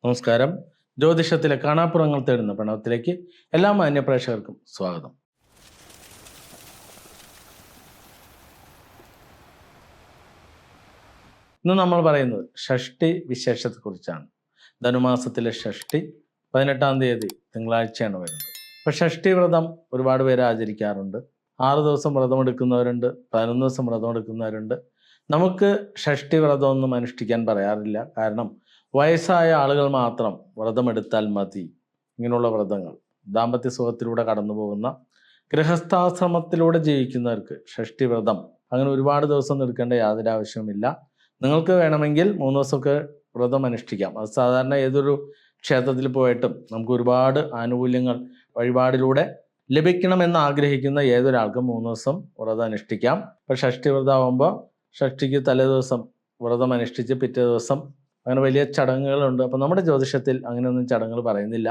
നമസ്കാരം. ജ്യോതിഷത്തിലെ കാണാപ്പുറങ്ങൾ തേടുന്ന പ്രണവത്തിലേക്ക് എല്ലാ മാന്യപ്രേക്ഷകർക്കും സ്വാഗതം. ഇന്ന് നമ്മൾ പറയുന്നത് ഷഷ്ടി വിശേഷത്തെക്കുറിച്ചാണ്. ധനുമാസത്തിലെ ഷഷ്ടി 18-ാം തീയതി തിങ്കളാഴ്ചയാണ് വരുന്നത്. അപ്പോൾ ഷഷ്ടി വ്രതം ഒരുപാട് പേര് ആചരിക്കാറുണ്ട്. 6 ദിവസം വ്രതമെടുക്കുന്നവരുണ്ട്, 11 ദിവസം വ്രതമെടുക്കുന്നവരുണ്ട്. നമുക്ക് ഷഷ്ടി വ്രതമൊന്നും അനുഷ്ഠിക്കാൻ പറയാറില്ല. കാരണം വയസ്സായ ആളുകൾ മാത്രം വ്രതമെടുത്താൽ മതി. ഇങ്ങനെയുള്ള വ്രതങ്ങൾ ദാമ്പത്യ സുഖത്തിലൂടെ കടന്നു പോകുന്ന ഗൃഹസ്ഥാശ്രമത്തിലൂടെ ജീവിക്കുന്നവർക്ക് ഷഷ്ടി വ്രതം അങ്ങനെ ഒരുപാട് ദിവസം എടുക്കേണ്ട യാതൊരു ആവശ്യവുമില്ല. നിങ്ങൾക്ക് വേണമെങ്കിൽ 3 ദിവസമൊക്കെ വ്രതം അനുഷ്ഠിക്കാം. അത് സാധാരണ ഏതൊരു ക്ഷേത്രത്തിൽ പോയിട്ടും നമുക്ക് ഒരുപാട് ആനുകൂല്യങ്ങൾ വഴിപാടിലൂടെ ലഭിക്കണമെന്ന് ആഗ്രഹിക്കുന്ന ഏതൊരാൾക്കും 3 ദിവസം വ്രതം അനുഷ്ഠിക്കാം. ഇപ്പോൾ ഷഷ്ടി വ്രതമാകുമ്പോൾ ഷഷ്ടിക്ക് തലേ ദിവസം വ്രതം അനുഷ്ഠിച്ച് പിറ്റേ ദിവസം അങ്ങനെ വലിയ ചടങ്ങുകളുണ്ട്. അപ്പം നമ്മുടെ ജ്യോതിഷത്തിൽ അങ്ങനെയൊന്നും ചടങ്ങുകൾ പറയുന്നില്ല.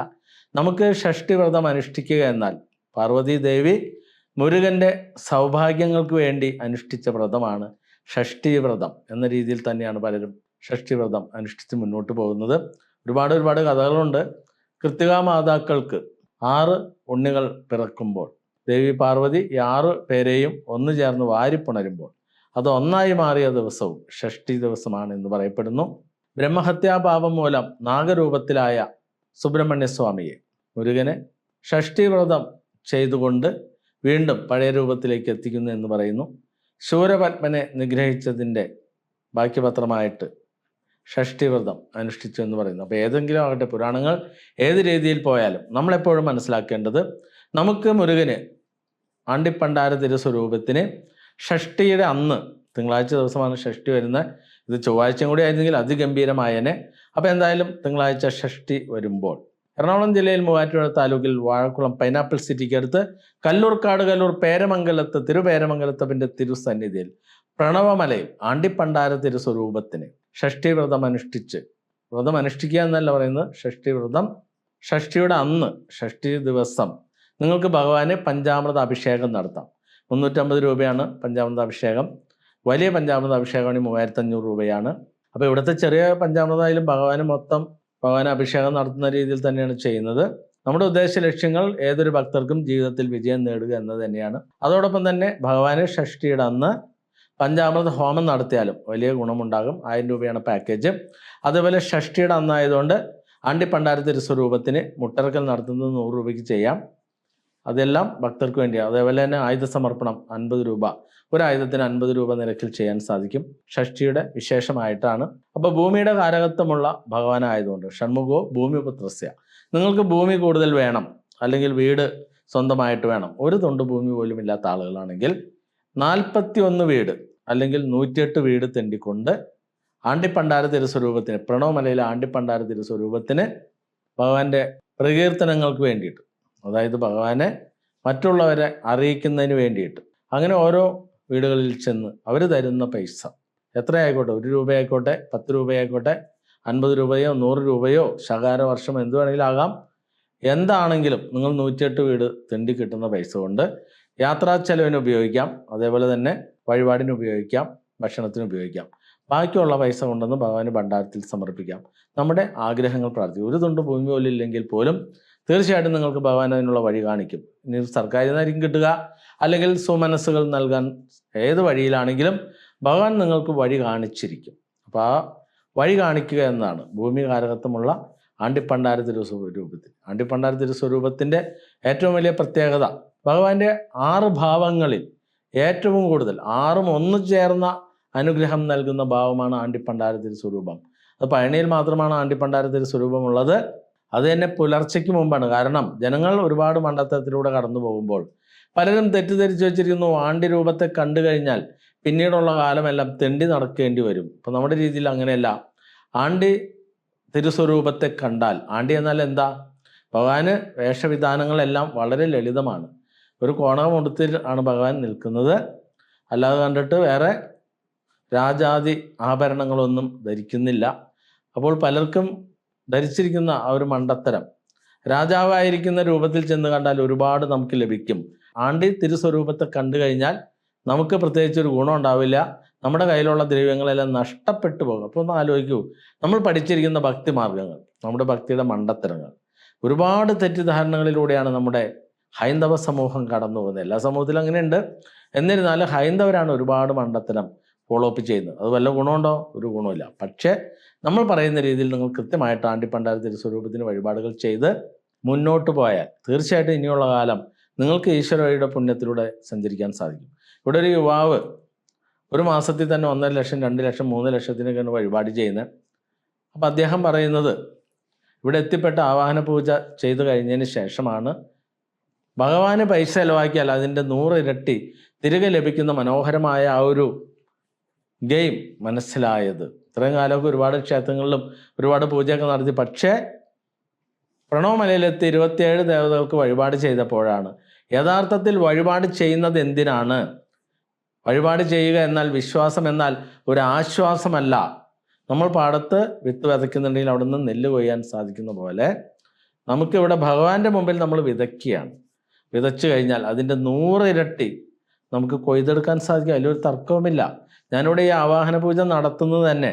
നമുക്ക് ഷഷ്ടി വ്രതം അനുഷ്ഠിക്കുക എന്നാൽ പാർവതി ദേവി മുരുകൻ്റെ സൗഭാഗ്യങ്ങൾക്ക് വേണ്ടി അനുഷ്ഠിച്ച വ്രതമാണ് ഷഷ്ടി വ്രതം എന്ന രീതിയിൽ തന്നെയാണ് പലരും ഷഷ്ടി വ്രതം അനുഷ്ഠിച്ച് മുന്നോട്ട് പോകുന്നത്. ഒരുപാട് കഥകളുണ്ട്. കൃത്തികാ മാതാക്കൾക്ക് 6 ഉണ്ണികൾ പിറക്കുമ്പോൾ ദേവി പാർവതി ഈ 6 പേരെയും ഒന്നു ചേർന്ന് വാരിപ്പുണരുമ്പോൾ അത് ഒന്നായി മാറിയ ദിവസവും ഷഷ്ടി ദിവസമാണ് എന്ന് പറയപ്പെടുന്നു. ബ്രഹ്മഹത്യാപാപം മൂലം നാഗരൂപത്തിലായ സുബ്രഹ്മണ്യസ്വാമിയെ മുരുകനെ ഷഷ്ടി വ്രതം ചെയ്തുകൊണ്ട് വീണ്ടും പഴയ രൂപത്തിലേക്ക് എത്തിക്കുന്നു എന്ന് പറയുന്നു. ശൂരപത്മനെ നിഗ്രഹിച്ചതിൻ്റെ ബാക്കിപത്രമായിട്ട് ഷഷ്ടി വ്രതം അനുഷ്ഠിച്ചു എന്ന് പറയുന്നു. അപ്പോൾ ഏതെങ്കിലും ആകട്ടെ, പുരാണങ്ങൾ ഏത് രീതിയിൽ പോയാലും നമ്മളെപ്പോഴും മനസ്സിലാക്കേണ്ടത് നമുക്ക് മുരുകന് ആണ്ടിപ്പണ്ടാര തിരുസ്വരൂപത്തിന് ഷഷ്ടിയുടെ അന്ന്, തിങ്കളാഴ്ച ദിവസമാണ് ഷഷ്ടി വരുന്നത്, ഇത് ചൊവ്വാഴ്ചയും കൂടി ആയിരുന്നെങ്കിൽ അതിഗംഭീരമായനെ. അപ്പോൾ എന്തായാലും തിങ്കളാഴ്ച ഷഷ്ടി വരുമ്പോൾ എറണാകുളം ജില്ലയിൽ മൂവാറ്റുപുഴ താലൂക്കിൽ വാഴക്കുളം പൈനാപ്പിൾ സിറ്റിക്ക് അടുത്ത് കല്ലൂർക്കാട് പേരമംഗലത്ത് തിരുപേരമംഗലത്തപ്പൻ്റെ തിരുസന്നിധിയിൽ പ്രണവമലയിൽ ആണ്ടിപ്പണ്ടാര തിരുസ്വരൂപത്തിന് ഷഷ്ടി വ്രതം അനുഷ്ഠിക്കുക എന്നല്ല പറയുന്നത്. ഷഷ്ടി വ്രതം, ഷഷ്ടിയുടെ അന്ന്, ഷഷ്ടി ദിവസം നിങ്ങൾക്ക് ഭഗവാന് പഞ്ചാമൃത അഭിഷേകം നടത്താം. 350 രൂപയാണ് പഞ്ചാമൃത അഭിഷേകം. വലിയ പഞ്ചാമൃത അഭിഷേകമാണ് 3500 രൂപയാണ്. അപ്പോൾ ഇവിടുത്തെ ചെറിയ പഞ്ചാമൃതയിലും ഭഗവാന് അഭിഷേകം നടത്തുന്ന രീതിയിൽ തന്നെയാണ് ചെയ്യുന്നത്. നമ്മുടെ ഉദ്ദേശ ലക്ഷ്യങ്ങൾ ഏതൊരു ഭക്തർക്കും ജീവിതത്തിൽ വിജയം നേടുക എന്നത് തന്നെയാണ്. അതോടൊപ്പം തന്നെ ഭഗവാന് ഷഷ്ടിയുടെ അന്ന് പഞ്ചാമൃത ഹോമം നടത്തിയാലും വലിയ ഗുണമുണ്ടാകും. 1000 രൂപയാണ് പാക്കേജ്. അതേപോലെ ഷഷ്ടിയുടെ അന്നായതുകൊണ്ട് ആണ്ടിപ്പണ്ടാര തിരുസ്വരൂപത്തിന് മുട്ടറക്കൽ നടത്തുന്നത് 100 രൂപയ്ക്ക് ചെയ്യാം. അതെല്ലാം ഭക്തർക്ക് വേണ്ടിയാണ്. അതേപോലെ തന്നെ ആയുധ സമർപ്പണം 50 രൂപ, ഒരു ആയുധത്തിന് 50 രൂപ നിരക്കിൽ ചെയ്യാൻ സാധിക്കും. ഷഷ്ടിയുടെ വിശേഷമായിട്ടാണ്. അപ്പോൾ ഭൂമിയുടെ കാരകത്വമുള്ള ഭഗവാനായതുകൊണ്ട് ഷൺമുഖോ ഭൂമിപുത്രസ്യ, നിങ്ങൾക്ക് ഭൂമി കൂടുതൽ വേണം, അല്ലെങ്കിൽ വീട് സ്വന്തമായിട്ട് വേണം, ഒരു തൊണ്ട് ഭൂമി പോലും ഇല്ലാത്ത ആളുകളാണെങ്കിൽ 41 വീട് അല്ലെങ്കിൽ 108 വീട് തെണ്ടിക്കൊണ്ട് ആണ്ടിപ്പണ്ടാര തിരുസ്വരൂപത്തിന്, പ്രണവമലയിലെ ആണ്ടിപ്പണ്ടാര തിരുസ്വരൂപത്തിന് ഭഗവാന്റെ പ്രകീർത്തനങ്ങൾക്ക് വേണ്ടിയിട്ട്, അതായത് ഭഗവാനെ മറ്റുള്ളവരെ അറിയിക്കുന്നതിന് വേണ്ടിയിട്ട്, അങ്ങനെ ഓരോ വീടുകളിൽ ചെന്ന് അവർ തരുന്ന പൈസ എത്രയായിക്കോട്ടെ, 1 രൂപയായിക്കോട്ടെ, 10 രൂപയായിക്കോട്ടെ, 50 രൂപയോ 100 രൂപയോ ശകാര വർഷം എന്ത് വേണമെങ്കിലും ആകാം, എന്താണെങ്കിലും നിങ്ങൾ 108 വീട് തെണ്ടി കിട്ടുന്ന പൈസ കൊണ്ട് യാത്രാ ചെലവിന് ഉപയോഗിക്കാം. അതേപോലെ തന്നെ വഴിപാടിന് ഉപയോഗിക്കാം, ഭക്ഷണത്തിന് ഉപയോഗിക്കാം. ബാക്കിയുള്ള പൈസ കൊണ്ടൊന്ന് ഭഗവാന് ഭണ്ഡാരത്തിൽ സമർപ്പിക്കാം. നമ്മുടെ ആഗ്രഹങ്ങൾ പ്രാർത്ഥിക്കും. ഒരു തുണ്ട് ഭൂമി പോലും ഇല്ലെങ്കിൽ പോലും തീർച്ചയായിട്ടും നിങ്ങൾക്ക് ഭഗവാൻ അതിനുള്ള വഴി കാണിക്കും. ഇനി സർക്കാരിൽ നിന്നായിരിക്കും കിട്ടുക, അല്ലെങ്കിൽ സുമനസ്സുകൾ നൽകാൻ ഏത് വഴിയിലാണെങ്കിലും ഭഗവാൻ നിങ്ങൾക്ക് വഴി കാണിച്ചിരിക്കും. അപ്പോൾ ആ വഴി കാണിക്കുക എന്നതാണ് ഭൂമി കാരകത്വമുള്ള ആണ്ടിപ്പണ്ടാര തിരുസ്വരൂപത്തിൽ. ആണ്ടിപ്പണ്ടാര തിരുസ്വരൂപത്തിൻ്റെ ഏറ്റവും വലിയ പ്രത്യേകത, ഭഗവാന്റെ 6 ഭാവങ്ങളിൽ ഏറ്റവും കൂടുതൽ 6ഉം ഒന്നു ചേർന്ന അനുഗ്രഹം നൽകുന്ന ഭാവമാണ് ആണ്ടിപ്പണ്ടാര തിരുസ്വരൂപം. അത് പഴനിയിൽ മാത്രമാണ് ആണ്ടിപ്പണ്ടാര തിരുസ്വരൂപമുള്ളത്. അത് തന്നെ പുലർച്ചയ്ക്ക് മുമ്പാണ്. കാരണം ജനങ്ങൾ ഒരുപാട് മണ്ടത്തരത്തിലൂടെ കടന്നു പോകുമ്പോൾ പലരും തെറ്റിദ്ധരിച്ചു വെച്ചിരിക്കുന്നു, ആണ്ടി രൂപത്തെ കണ്ടു കഴിഞ്ഞാൽ പിന്നീടുള്ള കാലമെല്ലാം തെണ്ടി നടക്കേണ്ടി വരും. ഇപ്പം നമ്മുടെ രീതിയിൽ അങ്ങനെയല്ല. ആണ്ടി തിരുസ്വരൂപത്തെ കണ്ടാൽ, ആണ്ടി എന്നാൽ എന്താ, ഭഗവാന് വേഷവിധാനങ്ങളെല്ലാം വളരെ ലളിതമാണ്. ഒരു കോണകമുടുത്തിൽ ആണ് ഭഗവാൻ നിൽക്കുന്നത്. അല്ലാതെ കണ്ടിട്ട് വേറെ രാജാതി ആഭരണങ്ങളൊന്നും ധരിക്കുന്നില്ല. അപ്പോൾ പലർക്കും ധരിച്ചിരിക്കുന്ന ആ ഒരു മണ്ടത്തരം, രാജാവായിരിക്കുന്ന രൂപത്തിൽ ചെന്ന് കണ്ടാൽ ഒരുപാട് നമുക്ക് ലഭിക്കും. ആണ്ടി തിരുസ്വരൂപത്തെ കണ്ടു കഴിഞ്ഞാൽ നമുക്ക് പ്രത്യേകിച്ചൊരു ഗുണം ഉണ്ടാവില്ല. നമ്മുടെ കയ്യിലുള്ള ദ്രവ്യങ്ങളെല്ലാം നഷ്ടപ്പെട്ടു പോകും. അപ്പോൾ ഒന്ന് ആലോചിക്കൂ, നമ്മൾ പഠിച്ചിരിക്കുന്ന ഭക്തിമാർഗങ്ങൾ, നമ്മുടെ ഭക്തിയുടെ മണ്ടത്തരങ്ങൾ. ഒരുപാട് തെറ്റിദ്ധാരണകളിലൂടെയാണ് നമ്മുടെ ഹൈന്ദവ സമൂഹം കടന്നു പോകുന്നത്. എല്ലാ സമൂഹത്തിലും അങ്ങനെയുണ്ട്. എന്നിരുന്നാലും ഹൈന്ദവരാണ് ഒരുപാട് മണ്ടത്തരം ഫോളോ അപ്പ് ചെയ്യുന്നത്. അത് വല്ല ഗുണമുണ്ടോ? ഒരു ഗുണമില്ല. പക്ഷേ നമ്മൾ പറയുന്ന രീതിയിൽ നിങ്ങൾ കൃത്യമായിട്ട് ആണ്ടിപ്പണ്ടാര തിരുസ്വരൂപത്തിന് വഴിപാടുകൾ ചെയ്ത് മുന്നോട്ട് പോയാൽ തീർച്ചയായിട്ടും ഇനിയുള്ള കാലം നിങ്ങൾക്ക് ഈശ്വരയുടെ പുണ്യത്തിലൂടെ സഞ്ചരിക്കാൻ സാധിക്കും. ഇവിടെ ഒരു യുവാവ് ഒരു മാസത്തിൽ തന്നെ 1.5 ലക്ഷം, 2 ലക്ഷം, 3 ലക്ഷത്തിനൊക്കെയാണ് വഴിപാട് ചെയ്യുന്നത്. അപ്പം അദ്ദേഹം പറയുന്നത് ഇവിടെ എത്തിപ്പെട്ട ആവാഹന പൂജ ചെയ്തു കഴിഞ്ഞതിന് ശേഷമാണ് ഭഗവാന് പൈസ ചിലവാക്കിയാൽ അതിൻ്റെ 100 ഇരട്ടി തിരികെ ലഭിക്കുന്ന മനോഹരമായ ആ ഒരു ഗെയിം മനസ്സിലായത്. ഇത്രയും കാലമൊക്കെ ഒരുപാട് ക്ഷേത്രങ്ങളിലും ഒരുപാട് പൂജയൊക്കെ നടത്തി. പക്ഷേ പ്രണവമലയിലെത്തി 27 ദേവതകൾക്ക് വഴിപാട് ചെയ്തപ്പോഴാണ് യഥാർത്ഥത്തിൽ വഴിപാട് ചെയ്യുന്നത് എന്തിനാണ്? വഴിപാട് ചെയ്യുക എന്നാൽ, വിശ്വാസം എന്നാൽ ഒരു ആശ്വാസമല്ല. നമ്മൾ പാടത്ത് വിത്ത് വിതയ്ക്കുന്നുണ്ടെങ്കിൽ അവിടെ നിന്ന് നെല്ല് കൊയ്യാൻ സാധിക്കുന്ന പോലെ നമുക്കിവിടെ ഭഗവാന്റെ മുമ്പിൽ നമ്മൾ വിതയ്ക്കുകയാണ്. വിതച്ചു കഴിഞ്ഞാൽ അതിൻ്റെ 100 ഇരട്ടി നമുക്ക് കൊയ്തെടുക്കാൻ സാധിക്കും. അതിലൊരു തർക്കവുമില്ല. ഞാനിവിടെ ഈ ആവാഹന പൂജ നടത്തുന്നത് തന്നെ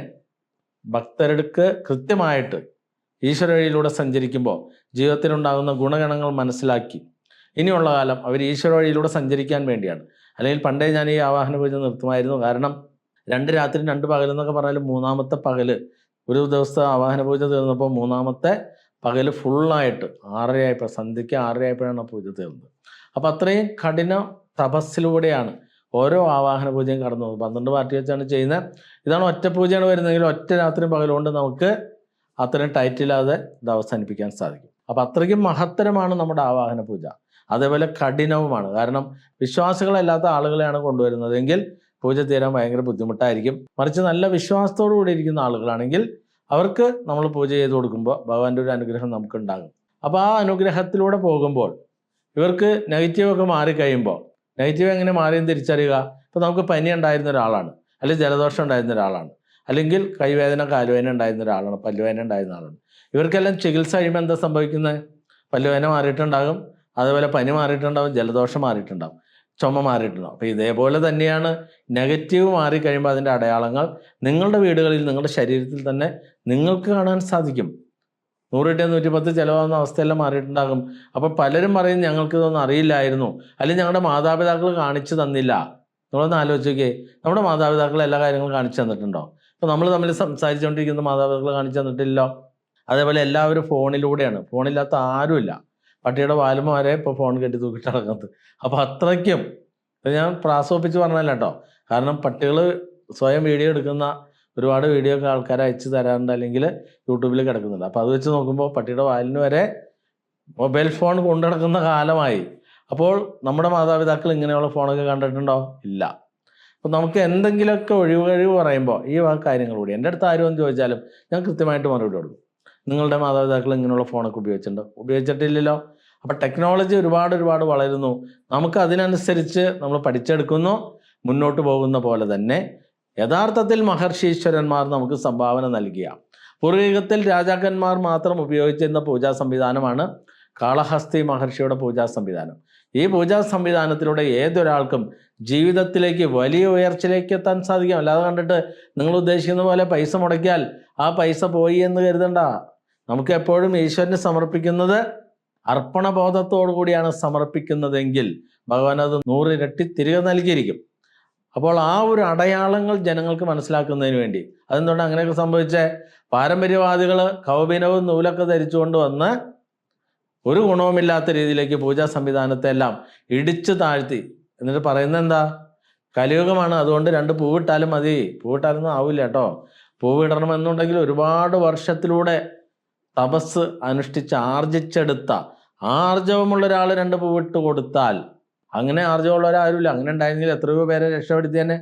ഭക്തർക്ക് കൃത്യമായിട്ട് ഈശ്വര വഴിയിലൂടെ സഞ്ചരിക്കുമ്പോൾ ജീവിതത്തിലുണ്ടാകുന്ന ഗുണഗണങ്ങൾ മനസ്സിലാക്കി ഇനിയുള്ള കാലം അവർ ഈശ്വര വഴിയിലൂടെ സഞ്ചരിക്കാൻ വേണ്ടിയാണ്. അല്ലെങ്കിൽ പണ്ടേ ഞാൻ ഈ ആവാഹന പൂജ നിർത്തുമായിരുന്നു. കാരണം 2 രാത്രി 2 പകലെന്നൊക്കെ പറഞ്ഞാൽ 3-ാമത്തെ പകല്, ഒരു ദിവസത്തെ ആവാഹന പൂജ തീർന്നപ്പോൾ 3-ാമത്തെ പകല് ഫുള്ളായിട്ട് 6:30 സന്ധ്യയ്ക്ക് 6:30 പൂജ തീർന്നത്. അപ്പം അത്രയും കഠിന തപസ്സിലൂടെയാണ് ഓരോ ആവാഹന പൂജയും കടന്നു പോകുന്നത്. 12 പാർട്ടി വെച്ചാണ് ചെയ്യുന്നത്. ഇതാണ് ഒറ്റ പൂജയാണ് വരുന്നതെങ്കിൽ ഒറ്റ രാത്രിയും പകലുകൊണ്ട് നമുക്ക് അത്രയും ടൈറ്റില്ലാതെ ഇത് അവസാനിപ്പിക്കാൻ സാധിക്കും. അപ്പം അത്രയ്ക്കും മഹത്തരമാണ് നമ്മുടെ ആവാഹന പൂജ. അതേപോലെ കഠിനവുമാണ്. കാരണം വിശ്വാസികളല്ലാത്ത ആളുകളെയാണ് കൊണ്ടുവരുന്നതെങ്കിൽ പൂജ തീരാൻ ഭയങ്കര ബുദ്ധിമുട്ടായിരിക്കും. മറിച്ച് നല്ല വിശ്വാസത്തോടു കൂടി ഇരിക്കുന്ന ആളുകളാണെങ്കിൽ അവർക്ക് നമ്മൾ പൂജ ചെയ്ത് കൊടുക്കുമ്പോൾ ഭഗവാന്റെ ഒരു അനുഗ്രഹം നമുക്കുണ്ടാകും. അപ്പോൾ ആ അനുഗ്രഹത്തിലൂടെ പോകുമ്പോൾ ഇവർക്ക് നെഗറ്റീവൊക്കെ മാറിക്കഴിയുമ്പോൾ, നെഗറ്റീവ് എങ്ങനെ മാറിയെന്ന് തിരിച്ചറിയുക? ഇപ്പോൾ നമുക്ക് പനി ഉണ്ടായിരുന്ന ഒരാളാണ്, അല്ലെങ്കിൽ ജലദോഷം ഉണ്ടായിരുന്ന ഒരാളാണ്, അല്ലെങ്കിൽ കൈവേദന കാലുവേദന ഉണ്ടായിരുന്ന ഒരാളാണ്, പല്ലുവേദന ഉണ്ടായിരുന്ന ആളാണ്. ഇവർക്കെല്ലാം ചികിത്സ കഴിയുമ്പോൾ എന്താ സംഭവിക്കുന്നത്? പല്ലുവേദന മാറിയിട്ടുണ്ടാകും, അതുപോലെ പനി മാറിയിട്ടുണ്ടാകും, ജലദോഷം മാറിയിട്ടുണ്ടാകും, ചുമ മാറിയിട്ടുണ്ടാകും. അപ്പോൾ ഇതേപോലെ തന്നെയാണ് നെഗറ്റീവ് മാറിക്കഴിയുമ്പോൾ അതിൻ്റെ അടയാളങ്ങൾ നിങ്ങളുടെ വീടുകളിൽ, നിങ്ങളുടെ ശരീരത്തിൽ തന്നെ നിങ്ങൾക്ക് കാണാൻ സാധിക്കും. 100 110 ചിലവാകുന്ന അവസ്ഥയെല്ലാം മാറിയിട്ടുണ്ടാകും. അപ്പോൾ പലരും പറയും ഞങ്ങൾക്ക് ഇതൊന്നും അറിയില്ലായിരുന്നു, അല്ലെങ്കിൽ ഞങ്ങളുടെ മാതാപിതാക്കൾ കാണിച്ചു തന്നില്ല. നിങ്ങളൊന്ന് ആലോചിക്കേ, നമ്മുടെ മാതാപിതാക്കൾ എല്ലാ കാര്യങ്ങളും കാണിച്ചു തന്നിട്ടുണ്ടോ? ഇപ്പോൾ നമ്മൾ തമ്മിൽ സംസാരിച്ചുകൊണ്ടിരിക്കുന്ന മാതാപിതാക്കൾ കാണിച്ചു തന്നിട്ടില്ലല്ലോ. അതേപോലെ എല്ലാവരും ഫോണിലൂടെയാണ്. ഫോണില്ലാത്ത ആരുമില്ല. പട്ടിയുടെ വാലുമ വരെ ഇപ്പോൾ ഫോൺ കെട്ടി തൂക്കിട്ട് നടക്കുന്നത്. അപ്പോൾ അത്രയ്ക്കും ഞാൻ പ്രാസോപ്പിച്ച് പറഞ്ഞല്ല കേട്ടോ. കാരണം പട്ടികൾ സ്വയം വീഡിയോ എടുക്കുന്ന ഒരുപാട് വീഡിയോ ഒക്കെ ആൾക്കാർ അയച്ചു തരാറുണ്ട്, അല്ലെങ്കിൽ യൂട്യൂബിൽ കിടക്കുന്നുണ്ട്. അപ്പോൾ അത് വെച്ച് നോക്കുമ്പോൾ പട്ടിയുടെ വാലിന് വരെ മൊബൈൽ ഫോൺ കൊണ്ടു നടക്കുന്ന കാലമായി. അപ്പോൾ നമ്മുടെ മാതാപിതാക്കൾ ഇങ്ങനെയുള്ള ഫോണൊക്കെ കണ്ടിട്ടുണ്ടോ? ഇല്ല. അപ്പോൾ നമുക്ക് എന്തെങ്കിലുമൊക്കെ ഒഴിവ് പറയുമ്പോൾ ഈ കാര്യങ്ങൾ കൂടി എൻ്റെ അടുത്ത് ആരും എന്ന് ചോദിച്ചാലും ഞാൻ കൃത്യമായിട്ട് മറുപടി കൊടുക്കും. നിങ്ങളുടെ മാതാപിതാക്കൾ ഇങ്ങനെയുള്ള ഫോണൊക്കെ ഉപയോഗിച്ചിട്ടുണ്ടോ? ഉപയോഗിച്ചിട്ടില്ലല്ലോ. അപ്പോൾ ടെക്നോളജി ഒരുപാട് വളരുന്നു. നമുക്ക് അതിനനുസരിച്ച് നമ്മൾ പഠിച്ചെടുക്കുന്നു. മുന്നോട്ട് പോകുന്ന പോലെ തന്നെ യഥാർത്ഥത്തിൽ മഹർഷീശ്വരന്മാർ നമുക്ക് സംഭാവന നൽകിയ, പൂർവികത്തിൽ രാജാക്കന്മാർ മാത്രം ഉപയോഗിച്ചിരുന്ന പൂജാ സംവിധാനമാണ് കാളഹസ്തി മഹർഷിയുടെ പൂജാ സംവിധാനം. ഈ പൂജാ സംവിധാനത്തിലൂടെ ഏതൊരാൾക്കും ജീവിതത്തിലേക്ക് വലിയ ഉയർച്ചയിലേക്ക് എത്താൻ സാധിക്കും. അല്ലാതെ കണ്ടിട്ട് നിങ്ങൾ ഉദ്ദേശിക്കുന്ന പോലെ പൈസ മുടക്കിയാൽ ആ പൈസ പോയി എന്ന് കരുതണ്ട. നമുക്ക് എപ്പോഴും ഈശ്വരന് സമർപ്പിക്കുന്നത് അർപ്പണബോധത്തോടു കൂടിയാണ് സമർപ്പിക്കുന്നതെങ്കിൽ ഭഗവാൻ അത് 100 ഇരട്ടി തിരികെ നൽകിയിരിക്കും. അപ്പോൾ ആ ഒരു അടയാളങ്ങൾ ജനങ്ങൾക്ക് മനസ്സിലാക്കുന്നതിന് വേണ്ടി, അതെന്തുകൊണ്ട് അങ്ങനെയൊക്കെ സംഭവിച്ചേ? പാരമ്പര്യവാദികൾ കൗബീനവും നൂലൊക്കെ ധരിച്ചുകൊണ്ട് വന്ന് ഒരു ഗുണവുമില്ലാത്ത രീതിയിലേക്ക് പൂജാ സംവിധാനത്തെ എല്ലാം ഇടിച്ചു താഴ്ത്തി. എന്നിട്ട് പറയുന്നത് എന്താ? കലിയുഗമാണ്, അതുകൊണ്ട് 2 പൂവിട്ടാലും മതി. പൂവിട്ടാലൊന്നും ആവില്ല കേട്ടോ. പൂവിടണമെന്നുണ്ടെങ്കിൽ ഒരുപാട് വർഷത്തിലൂടെ തപസ് അനുഷ്ഠിച്ച് ആർജിച്ചെടുത്ത ആർജവമുള്ള ഒരാൾ 2 പൂവിട്ട് കൊടുത്താൽ, അങ്ങനെ ആർജവമുള്ളവരാരുമില്ല. അങ്ങനെ ഉണ്ടായിരുന്നെങ്കിൽ എത്രയോ പേരെ രക്ഷപ്പെടുത്തി തന്നെ.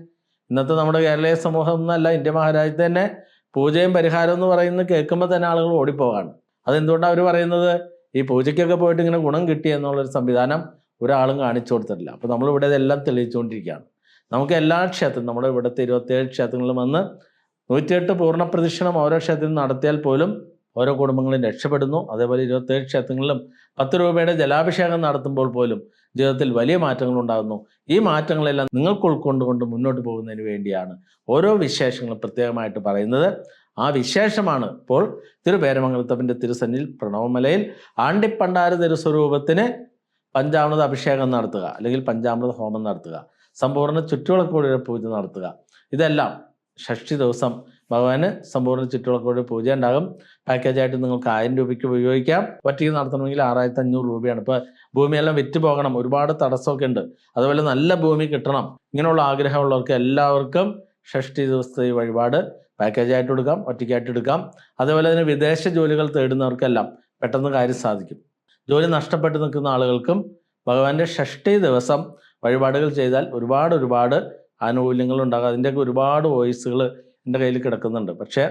ഇന്നത്തെ നമ്മുടെ കേരളീയ സമൂഹം എന്നല്ല, ഇന്ത്യ മഹാരാജ്യത്ത് തന്നെ പൂജയും പരിഹാരം എന്ന് പറയുന്നത് കേൾക്കുമ്പോൾ തന്നെ ആളുകൾ ഓടിപ്പോകാണ്. അതെന്തുകൊണ്ടാണ് അവർ പറയുന്നത്? ഈ പൂജയ്ക്കൊക്കെ പോയിട്ട് ഇങ്ങനെ ഗുണം കിട്ടി എന്നുള്ളൊരു സംവിധാനം ഒരാളും കാണിച്ചു കൊടുത്തിട്ടില്ല. അപ്പോൾ നമ്മളിവിടെ ഇതെല്ലാം തെളിയിച്ചുകൊണ്ടിരിക്കുകയാണ്. നമുക്ക് എല്ലാ ക്ഷേത്രം, നമ്മുടെ ഇവിടുത്തെ 27 ക്ഷേത്രങ്ങളും വന്ന് 108 പൂർണ്ണ പ്രദക്ഷിണം ഓരോ ക്ഷേത്രത്തിൽ നടത്തിയാൽ പോലും ഓരോ കുടുംബങ്ങളും രക്ഷപ്പെടുന്നു. അതേപോലെ 27 ക്ഷേത്രങ്ങളിലും 10 രൂപയുടെ ജലാഭിഷേകം നടത്തുമ്പോൾ പോലും ജീവിതത്തിൽ വലിയ മാറ്റങ്ങൾ ഉണ്ടാകുന്നു. ഈ മാറ്റങ്ങളെല്ലാം നിങ്ങൾക്ക് ഉൾക്കൊണ്ടുകൊണ്ട് മുന്നോട്ട് പോകുന്നതിന് വേണ്ടിയാണ് ഓരോ വിശേഷങ്ങളും പ്രത്യേകമായിട്ട് പറയുന്നത്. ആ വിശേഷമാണ് ഇപ്പോൾ തിരുപേരമംഗലത്തപ്പൻ്റെ തിരുസന്നിധിയിൽ പ്രണവമലയിൽ ആണ്ടിപ്പണ്ടാര തിരുസ്വരൂപത്തിന് പഞ്ചാമൃത അഭിഷേകം നടത്തുക, അല്ലെങ്കിൽ പഞ്ചാമൃത ഹോമം നടത്തുക, സമ്പൂർണ്ണ ചുറ്റുവിളക്കോടെ പൂജ നടത്തുക. ഇതെല്ലാം ഷഷ്ടി ദിവസം ഭഗവാന് സമ്പൂർണ്ണ ചുറ്റുവിളക്കോടെ പൂജ ഉണ്ടാകും. പാക്കേജായിട്ട് നിങ്ങൾക്ക് 1000 രൂപയ്ക്ക് ഉപയോഗിക്കാം. ഒറ്റയ്ക്ക് നടത്തണമെങ്കിൽ 6500 രൂപയാണ്. ഇപ്പോൾ ഭൂമിയെല്ലാം വിറ്റ് പോകണം, ഒരുപാട് തടസ്സമൊക്കെ ഉണ്ട്. അതുപോലെ നല്ല ഭൂമി കിട്ടണം, ഇങ്ങനെയുള്ള ആഗ്രഹമുള്ളവർക്ക് എല്ലാവർക്കും ഷഷ്ടി ദിവസത്തെ ഈ വഴിപാട് പാക്കേജായിട്ട് എടുക്കാം, ഒറ്റയ്ക്കായിട്ട് എടുക്കാം. അതുപോലെ തന്നെ വിദേശ ജോലികൾ തേടുന്നവർക്കെല്ലാം പെട്ടെന്ന് കാര്യം സാധിക്കും. ജോലി നഷ്ടപ്പെട്ട് നിൽക്കുന്ന ആളുകൾക്കും ഭഗവാന്റെ ഷഷ്ടി ദിവസം വഴിപാടുകൾ ചെയ്താൽ ഒരുപാട് ആനുകൂല്യങ്ങൾ ഉണ്ടാകും. അതിൻ്റെയൊക്കെ ഒരുപാട് വോയിസുകൾ എൻ്റെ കയ്യിൽ കിടക്കുന്നുണ്ട്. പക്ഷേ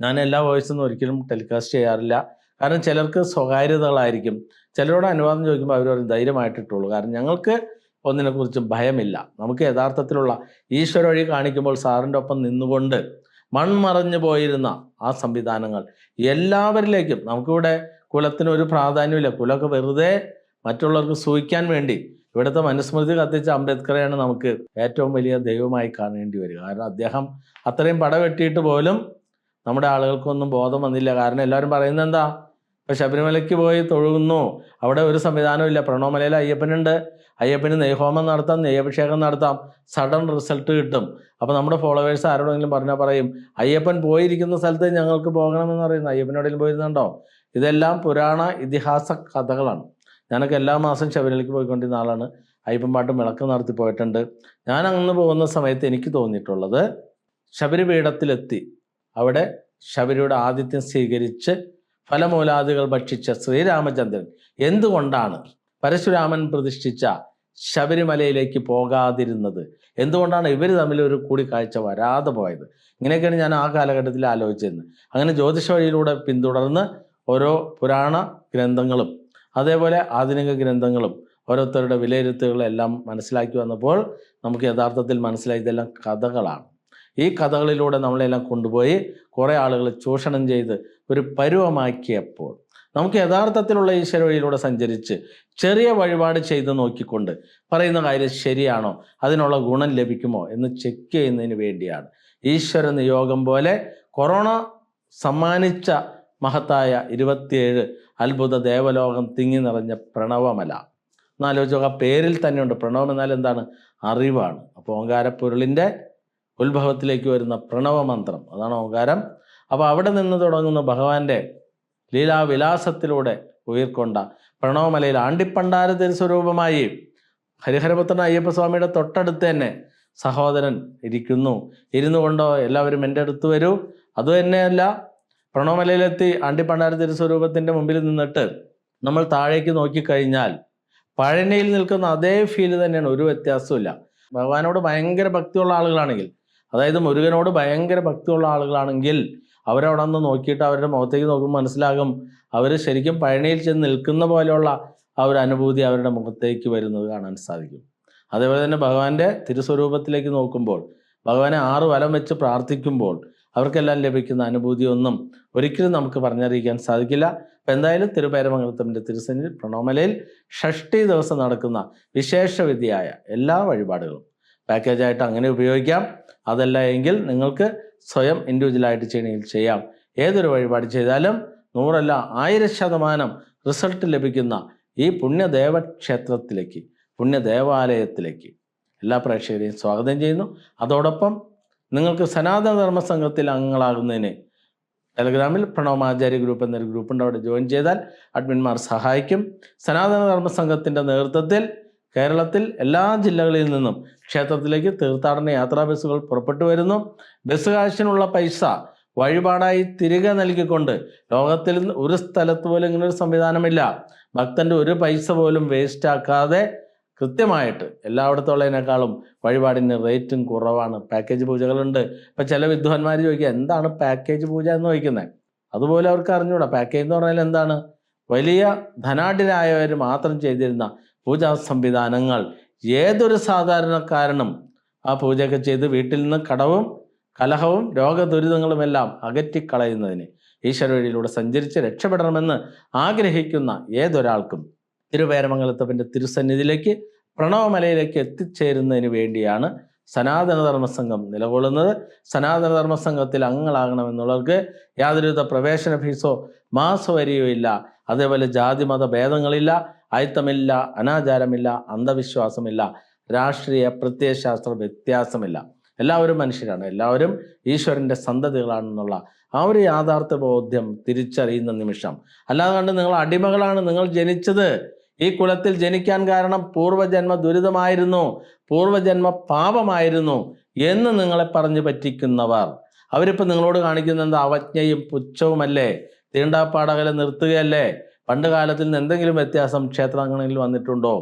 ഞാൻ എല്ലാ വോയിസൊന്നും ഒരിക്കലും ടെലികാസ്റ്റ് ചെയ്യാറില്ല. കാരണം ചിലർക്ക് സ്വകാര്യതകളായിരിക്കും. ചിലരോട് അനുവാദം ചോദിക്കുമ്പോൾ അവർ പറയും ധൈര്യമായിട്ടിട്ടുള്ളൂ, കാരണം ഞങ്ങൾക്ക് ഒന്നിനെക്കുറിച്ചും ഭയമില്ല. നമുക്ക് യഥാർത്ഥത്തിലുള്ള ഈശ്വര വഴി കാണിക്കുമ്പോൾ സാറിൻ്റെ ഒപ്പം നിന്നുകൊണ്ട് മൺമറഞ്ഞു പോയിരുന്ന ആ സംവിധാനങ്ങൾ എല്ലാവരിലേക്കും, നമുക്കിവിടെ കുലത്തിന് ഒരു പ്രാധാന്യമില്ല. കുലമൊക്കെ വെറുതെ മറ്റുള്ളവർക്ക് സൂഹിക്കാൻ വേണ്ടി ഇവിടുത്തെ മനുസ്മൃതി കത്തിച്ച അംബേദ്കറെയാണ് നമുക്ക് ഏറ്റവും വലിയ ദൈവമായി കാണേണ്ടി വരിക. കാരണം അദ്ദേഹം അത്രയും പടവെട്ടിയിട്ട് പോലും നമ്മുടെ ആളുകൾക്കൊന്നും ബോധം വന്നില്ല. കാരണം എല്ലാവരും പറയുന്നത് എന്താ, ഇപ്പം ശബരിമലയ്ക്ക് പോയി തൊഴുകുന്നു, അവിടെ ഒരു സംവിധാനവും ഇല്ല. പ്രണവമലയിൽ അയ്യപ്പനുണ്ട്, അയ്യപ്പന് നെയ്ഹോമം നടത്താം, നെയ്യഭിഷേകം നടത്താം, സഡൻ റിസൾട്ട് കിട്ടും. അപ്പോൾ നമ്മുടെ ഫോളോവേഴ്സ് ആരോടെങ്കിലും പറഞ്ഞാൽ പറയും അയ്യപ്പൻ പോയിരിക്കുന്ന സ്ഥലത്ത് ഞങ്ങൾക്ക് പോകണമെന്ന് പറയുന്നത്. അയ്യപ്പനോടെങ്കിലും പോയിരുന്നുണ്ടോ? ഇതെല്ലാം പുരാണ ഇതിഹാസ കഥകളാണ്. ഞാനൊക്കെ എല്ലാ മാസം ശബരിമലയ്ക്ക് പോയിക്കൊണ്ടിരുന്ന ആളാണ്. അയ്യപ്പൻ പാട്ടും വിളക്ക് നടത്തി പോയിട്ടുണ്ട്. ഞാൻ അങ്ങ് പോകുന്ന സമയത്ത് എനിക്ക് തോന്നിയിട്ടുള്ളത്, ശബരിപീഠത്തിലെത്തി അവിടെ ശബരിയുടെ ആതിഥ്യം സ്വീകരിച്ച് ഫലമൂലാദികൾ ഭക്ഷിച്ച ശ്രീരാമചന്ദ്രൻ എന്തുകൊണ്ടാണ് പരശുരാമൻ പ്രതിഷ്ഠിച്ച ശബരിമലയിലേക്ക് പോകാതിരുന്നത്? എന്തുകൊണ്ടാണ് ഇവർ തമ്മിൽ ഒരു കൂടിക്കാഴ്ച വരാതെ പോയത്? ഇങ്ങനെയൊക്കെയാണ് ഞാൻ ആ കാലഘട്ടത്തിൽ ആലോചിച്ചിരുന്നത്. അങ്ങനെ ജ്യോതിഷ വഴിയിലൂടെ പിന്തുടർന്ന് ഓരോ പുരാണ ഗ്രന്ഥങ്ങളും അതേപോലെ ആധുനിക ഗ്രന്ഥങ്ങളും ഓരോരുത്തരുടെ വിലയിരുത്തുകളെല്ലാം മനസ്സിലാക്കി വന്നപ്പോൾ നമുക്ക് യഥാർത്ഥത്തിൽ മനസ്സിലായി ഇതെല്ലാം കഥകളാണ്. ഈ കഥകളിലൂടെ നമ്മളെല്ലാം കൊണ്ടുപോയി കുറേ ആളുകൾ ചൂഷണം ചെയ്ത് ഒരു പരുവമാക്കിയപ്പോൾ നമുക്ക് യഥാർത്ഥത്തിലുള്ള ഈശ്വര വഴിയിലൂടെ സഞ്ചരിച്ച് ചെറിയ വഴിപാട് ചെയ്ത് നോക്കിക്കൊണ്ട് പറയുന്ന കാര്യം ശരിയാണോ, അതിനുള്ള ഗുണം ലഭിക്കുമോ എന്ന് ചെക്ക് ചെയ്യുന്നതിന് വേണ്ടിയാണ്. ഈശ്വര നിയോഗം പോലെ കൊറോണ സമ്മാനിച്ച മഹത്തായ 27 അത്ഭുത ദേവലോകം തിങ്ങി നിറഞ്ഞ പ്രണവമല എന്നാലോചിക്കുക. പേരിൽ തന്നെയുണ്ട്. പ്രണവം എന്നാൽ എന്താണ്? അറിവാണ്. അപ്പോൾ ഓങ്കാരപ്പൊരുളിൻ്റെ ഉത്ഭവത്തിലേക്ക് വരുന്ന പ്രണവമന്ത്രം, അതാണ് ഓങ്കാരം. അപ്പോൾ അവിടെ നിന്ന് തുടങ്ങുന്ന ഭഗവാന്റെ ലീലാവിലാസത്തിലൂടെ ഉയർക്കൊണ്ട പ്രണവമലയിൽ ആണ്ടിപ്പണ്ടാര തിരുസ്വരൂപമായി ഹരിഹരപുത്രൻ അയ്യപ്പസ്വാമിയുടെ തൊട്ടടുത്ത് തന്നെ സഹോദരൻ ഇരുന്നു കൊണ്ടോ എല്ലാവരും എൻ്റെ അടുത്ത് വരൂ. അതുതന്നെയല്ല, പ്രണവമലയിലെത്തി ആണ്ടിപ്പണ്ടാര തിരുസ്വരൂപത്തിൻ്റെ മുമ്പിൽ നിന്നിട്ട് നമ്മൾ താഴേക്ക് നോക്കിക്കഴിഞ്ഞാൽ പഴനിയിൽ നിൽക്കുന്ന അതേ ഫീല് തന്നെയാണ്, ഒരു വ്യത്യാസമില്ല. ഭഗവാനോട് ഭയങ്കര ഭക്തിയുള്ള ആളുകളാണെങ്കിൽ, അതായത് മുരുകനോട് ഭയങ്കര ഭക്തിയുള്ള ആളുകളാണെങ്കിൽ അവരവിടെ നിന്ന് നോക്കിയിട്ട് അവരുടെ മുഖത്തേക്ക് നോക്കുമ്പോൾ മനസ്സിലാകും അവർ ശരിക്കും പഴനിയിൽ ചെന്ന് നിൽക്കുന്ന പോലെയുള്ള ആ ഒരു അനുഭൂതി അവരുടെ മുഖത്തേക്ക് വരുന്നത് കാണാൻ സാധിക്കും. അതേപോലെ തന്നെ ഭഗവാന്റെ തിരുസ്വരൂപത്തിലേക്ക് നോക്കുമ്പോൾ, ഭഗവാനെ 6 വലം വെച്ച് പ്രാർത്ഥിക്കുമ്പോൾ അവർക്കെല്ലാം ലഭിക്കുന്ന അനുഭൂതിയൊന്നും ഒരിക്കലും നമുക്ക് പറഞ്ഞറിയിക്കാൻ സാധിക്കില്ല. അപ്പം എന്തായാലും തിരുപേരമംഗലത്തപ്പൻ്റെ തിരുസന്നിധിയിൽ പ്രണവമലയിൽ ഷഷ്ടി ദിവസം നടക്കുന്ന വിശേഷവിധിയായ എല്ലാ വഴിപാടുകളും പാക്കേജായിട്ട് അങ്ങനെ ഉപയോഗിക്കാം. അതല്ല എങ്കിൽ നിങ്ങൾക്ക് സ്വയം ഇൻഡിവിജ്വലായിട്ട് ചെയ്യണമെങ്കിൽ ചെയ്യാം. ഏതൊരു വഴിപാട് ചെയ്താലും 100 അല്ല 1000% റിസൾട്ട് ലഭിക്കുന്ന ഈ പുണ്യദേവക്ഷേത്രത്തിലേക്ക്, പുണ്യദേവാലയത്തിലേക്ക് എല്ലാ പ്രേക്ഷകരെയും സ്വാഗതം ചെയ്യുന്നു. അതോടൊപ്പം നിങ്ങൾക്ക് സനാതന ധർമ്മ സംഘത്തിൽ അംഗങ്ങളാകുന്നതിന് ടെലഗ്രാമിൽ പ്രണവമാചാര്യ ഗ്രൂപ്പ് എന്നൊരു ഗ്രൂപ്പുണ്ട്, അവിടെ ജോയിൻ ചെയ്താൽ അഡ്മിന്മാർ സഹായിക്കും. സനാതന ധർമ്മ സംഘത്തിൻ്റെ നേതൃത്വത്തിൽ കേരളത്തിൽ എല്ലാ ജില്ലകളിൽ നിന്നും ക്ഷേത്രത്തിലേക്ക് തീർത്ഥാടന യാത്രാ ബസ്സുകൾ പുറപ്പെട്ടു വരുന്നു. ബസ് കാശിനുള്ള പൈസ വഴിപാടായി തിരികെ നൽകിക്കൊണ്ട് ലോകത്തിൽ ഒരു സ്ഥലത്ത് പോലും ഇങ്ങനൊരു സംവിധാനമില്ല. ഭക്തൻ്റെ ഒരു പൈസ പോലും വേസ്റ്റ് ആക്കാതെ കൃത്യമായിട്ട് എല്ലായിടത്തുള്ളതിനേക്കാളും വഴിപാടിന് റേറ്റും കുറവാണ്. പാക്കേജ് പൂജകളുണ്ട്. ഇപ്പം ചില വിദ്വാൻമാർ ചോദിക്കുക എന്താണ് പാക്കേജ് പൂജ എന്ന് ചോദിക്കുന്നത്. അതുപോലെ അവർക്ക് അറിഞ്ഞൂടാ. പാക്കേജ് എന്ന് പറഞ്ഞാൽ എന്താണ്? വലിയ ധനാഢ്യരായവർ മാത്രം ചെയ്തിരുന്ന പൂജാ സംവിധാനങ്ങൾ ഏതൊരു സാധാരണക്കാരനും ആ പൂജയൊക്കെ ചെയ്ത് വീട്ടിൽ നിന്ന് കടവും കലഹവും രോഗദുരിതങ്ങളുമെല്ലാം അകറ്റിക്കളയുന്നതിന് ഈശ്വര വഴിയിലൂടെ സഞ്ചരിച്ച് രക്ഷപ്പെടണമെന്ന് ആഗ്രഹിക്കുന്ന ഏതൊരാൾക്കും തിരുപേരമംഗലത്തപ്പൻ്റെ തിരുസന്നിധിയിലേക്ക് പ്രണവമലയിലേക്ക് എത്തിച്ചേരുന്നതിന് വേണ്ടിയാണ് സനാതന ധർമ്മസംഘം നിലകൊള്ളുന്നത്. സനാതന ധർമ്മസംഘത്തിൽ അംഗങ്ങളാകണമെന്നുള്ളവർക്ക് യാതൊരുവിധ പ്രവേശന ഫീസോ മാസവരിയോ ഇല്ല. അതേപോലെ ജാതി മത ഭേദങ്ങളില്ല, അയിത്തമില്ല, അനാചാരമില്ല, അന്ധവിശ്വാസമില്ല, രാഷ്ട്രീയ പ്രത്യയശാസ്ത്ര വ്യത്യാസമില്ല. എല്ലാവരും മനുഷ്യരാണ്, എല്ലാവരും ഈശ്വരൻ്റെ സന്തതികളാണെന്നുള്ള ആ ഒരു യാഥാർത്ഥ്യ ബോധ്യം തിരിച്ചറിയുന്ന നിമിഷം. അല്ലാതെ കണ്ട് നിങ്ങൾ അടിമകളാണ്, നിങ്ങൾ ജനിച്ചത് ഈ കുലത്തിൽ ജനിക്കാൻ കാരണം പൂർവജന്മ ദുരിതമായിരുന്നു, പൂർവജന്മ പാപമായിരുന്നു എന്ന് നിങ്ങളെ പറഞ്ഞു പറ്റിക്കുന്നവർ, അവരിപ്പോൾ നിങ്ങളോട് കാണിക്കുന്ന എന്താ? അവജ്ഞയും പുച്ഛവുമല്ലേ? തീണ്ടാപ്പാടകലെ നിർത്തുകയല്ലേ? പണ്ട് കാലത്തിൽ നിന്ന് എന്തെങ്കിലും വ്യത്യാസം ക്ഷേത്രാങ്കണങ്ങളിൽ വന്നിട്ടുണ്ടോ?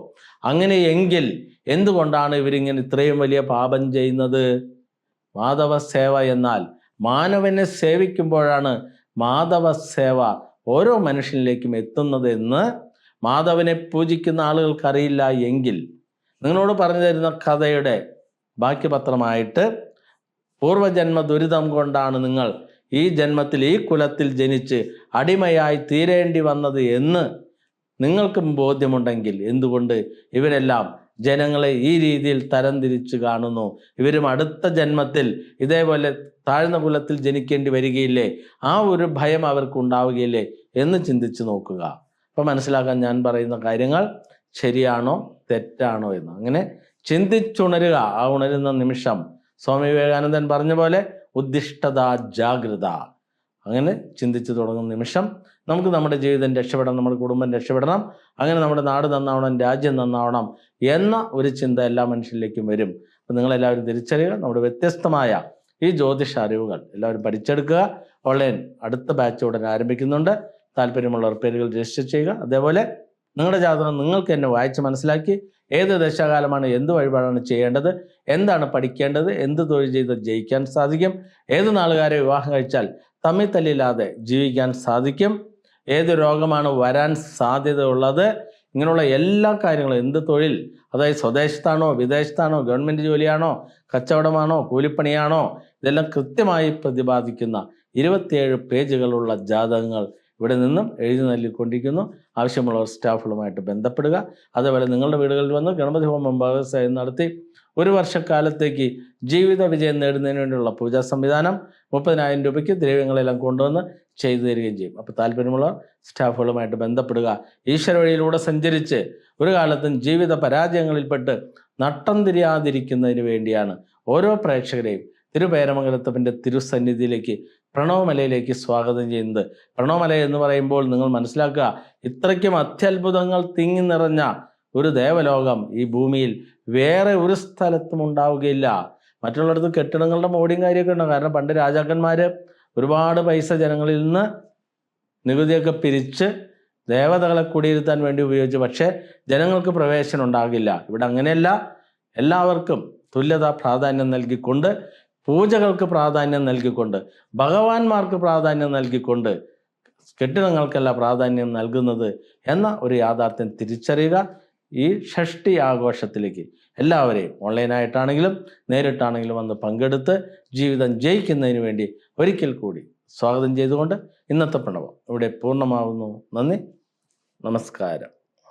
അങ്ങനെയെങ്കിൽ എന്തുകൊണ്ടാണ് ഇവരിങ്ങനെ ഇത്രയും വലിയ പാപം ചെയ്യുന്നത്? മാധവ സേവ എന്നാൽ മാനവനെ സേവിക്കുമ്പോഴാണ് മാധവ സേവ ഓരോ മനുഷ്യനിലേക്കും എത്തുന്നത് എന്ന് മാധവനെ പൂജിക്കുന്ന ആളുകൾക്കറിയില്ല എങ്കിൽ നിങ്ങളോട് പറഞ്ഞു തരുന്ന കഥയുടെ ബാക്കി പത്രമായിട്ട് പൂർവജന്മ ദുരിതം കൊണ്ടാണ് നിങ്ങൾ ഈ ജന്മത്തിൽ ഈ കുലത്തിൽ ജനിച്ച് അടിമയായി തീരേണ്ടി വന്നത് എന്ന് നിങ്ങൾക്കും ബോധ്യമുണ്ടെങ്കിൽ എന്തുകൊണ്ട് ഇവരെല്ലാം ജനങ്ങളെ ഈ രീതിയിൽ തരംതിരിച്ച് കാണുന്നു? ഇവരും അടുത്ത ജന്മത്തിൽ ഇതേപോലെ താഴ്ന്ന കുലത്തിൽ ജനിക്കേണ്ടി വരികയില്ലേ? ആ ഒരു ഭയം അവർക്ക് ഉണ്ടാവുകയില്ലേ എന്ന് ചിന്തിച്ച് നോക്കുക. അപ്പം മനസ്സിലാക്കാൻ ഞാൻ പറയുന്ന കാര്യങ്ങൾ ശരിയാണോ തെറ്റാണോ എന്ന് അങ്ങനെ ചിന്തിച്ചുണരുക. ആ ഉണരുന്ന നിമിഷം സ്വാമി വിവേകാനന്ദൻ പറഞ്ഞ പോലെ ഉദ്ദിഷ്ടത ജാഗ്രത, അങ്ങനെ ചിന്തിച്ചു തുടങ്ങുന്ന നിമിഷം നമുക്ക് നമ്മുടെ ജീവിതം രക്ഷപ്പെടണം, നമ്മുടെ കുടുംബം രക്ഷപ്പെടണം, അങ്ങനെ നമ്മുടെ നാട് നന്നാവണം, രാജ്യം നന്നാവണം എന്ന ഒരു ചിന്ത എല്ലാ മനുഷ്യരിലേക്കും വരും. അപ്പം നിങ്ങളെല്ലാവരും തിരിച്ചറിയുക. നമ്മുടെ വ്യത്യസ്തമായ ഈ ജ്യോതിഷ അറിവുകൾ എല്ലാവരും പഠിച്ചെടുക്കുക. ഓൺലൈൻ അടുത്ത ബാച്ച് ഉടനെ ആരംഭിക്കുന്നുണ്ട്. താല്പര്യമുള്ളവർ പേരുകൾ രജിസ്റ്റർ ചെയ്യുക. അതേപോലെ നിങ്ങളുടെ ജാതകം നിങ്ങൾക്ക് തന്നെ വായിച്ച് മനസ്സിലാക്കി ഏത് ദശാകാലമാണ്, എന്ത് വഴിപാടാണ് ചെയ്യേണ്ടത്, എന്താണ് പഠിക്കേണ്ടത്, എന്ത് തൊഴിൽ ചെയ്ത് ജയിക്കാൻ സാധിക്കും, ഏത് നാളുകാരെ വിവാഹം കഴിച്ചാൽ തമ്മിൽ തല്ലില്ലാതെ ജീവിക്കാൻ സാധിക്കും, ഏത് രോഗമാണ് വരാൻ സാധ്യതയുള്ളത്, ഇങ്ങനെയുള്ള എല്ലാ കാര്യങ്ങളും, എന്ത് തൊഴിൽ, അതായത് സ്വദേശത്താണോ വിദേശത്താണോ ഗവൺമെൻറ് ജോലിയാണോ കച്ചവടമാണോ കൂലിപ്പണിയാണോ, ഇതെല്ലാം കൃത്യമായി പ്രതിപാദിക്കുന്ന 27 പേജുകളുള്ള ജാതകങ്ങൾ ഇവിടെ നിന്നും എഴുതി നൽകിക്കൊണ്ടിരിക്കുന്നു. ആവശ്യമുള്ളവർ സ്റ്റാഫുകളുമായിട്ട് ബന്ധപ്പെടുക. അതേപോലെ നിങ്ങളുടെ വീടുകളിൽ വന്ന് ഗണപതി ഹോമം ഭാഗവസായം നടത്തി 1 വർഷക്കാലത്തേക്ക് ജീവിത വിജയം നേടുന്നതിന് വേണ്ടിയുള്ള പൂജാ സംവിധാനം 30,000 രൂപയ്ക്ക് ദ്രവ്യങ്ങളെല്ലാം കൊണ്ടുവന്ന് ചെയ്തു തരികയും ചെയ്യും. അപ്പോൾ താല്പര്യമുള്ളവർ സ്റ്റാഫുകളുമായിട്ട് ബന്ധപ്പെടുക. ഈശ്വര വഴിയിലൂടെ സഞ്ചരിച്ച് ഒരു കാലത്തും ജീവിത പരാജയങ്ങളിൽപ്പെട്ട് നട്ടം തിരിയാതിരിക്കുന്നതിന് വേണ്ടിയാണ് ഓരോ പ്രേക്ഷകരെയും തിരുപേരമംഗലത്തപ്പൻ്റെ തിരുസന്നിധിയിലേക്ക് പ്രണവമലയിലേക്ക് സ്വാഗതം ചെയ്യുന്നത്. പ്രണവമല എന്ന് പറയുമ്പോൾ നിങ്ങൾ മനസ്സിലാക്കുക, ഇത്രയ്ക്കും അത്യത്ഭുതങ്ങൾ തിങ്ങി നിറഞ്ഞ ഒരു ദേവലോകം ഈ ഭൂമിയിൽ വേറെ ഒരു സ്ഥലത്തും ഉണ്ടാവുകയില്ല. മറ്റുള്ളിടത്ത് കെട്ടിടങ്ങളുടെ മോടിയും കാര്യമൊക്കെ ഉണ്ടാകും. കാരണം പണ്ട് രാജാക്കന്മാർ ഒരുപാട് പൈസ ജനങ്ങളിൽ നിന്ന് നികുതിയൊക്കെ പിരിച്ച് ദേവതകളെ കുടിയിരുത്താൻ വേണ്ടി ഉപയോഗിച്ചു. പക്ഷേ ജനങ്ങൾക്ക് പ്രവേശനം ഉണ്ടാകില്ല. ഇവിടെ അങ്ങനെയല്ല. എല്ലാവർക്കും തുല്യത പ്രാധാന്യം നൽകിക്കൊണ്ട്, പൂജകൾക്ക് പ്രാധാന്യം നൽകിക്കൊണ്ട്, ഭഗവാന്മാർക്ക് പ്രാധാന്യം നൽകിക്കൊണ്ട് കെട്ടിടങ്ങൾക്കല്ല പ്രാധാന്യം നൽകുന്നത് എന്ന ഒരു യാഥാർത്ഥ്യം തിരിച്ചറിയുക. ഈ ഷഷ്ഠി ആഘോഷത്തിലേക്ക് എല്ലാവരെയും ഓൺലൈനായിട്ടാണെങ്കിലും നേരിട്ടാണെങ്കിലും വന്ന് പങ്കെടുത്ത് ജീവിതം ജയിക്കുന്നതിന് വേണ്ടി ഒരിക്കൽ കൂടി സ്വാഗതം ചെയ്തുകൊണ്ട് ഇന്നത്തെ പ്രണവം ഇവിടെ പൂർണ്ണമാവുന്നു. നന്ദി, നമസ്കാരം.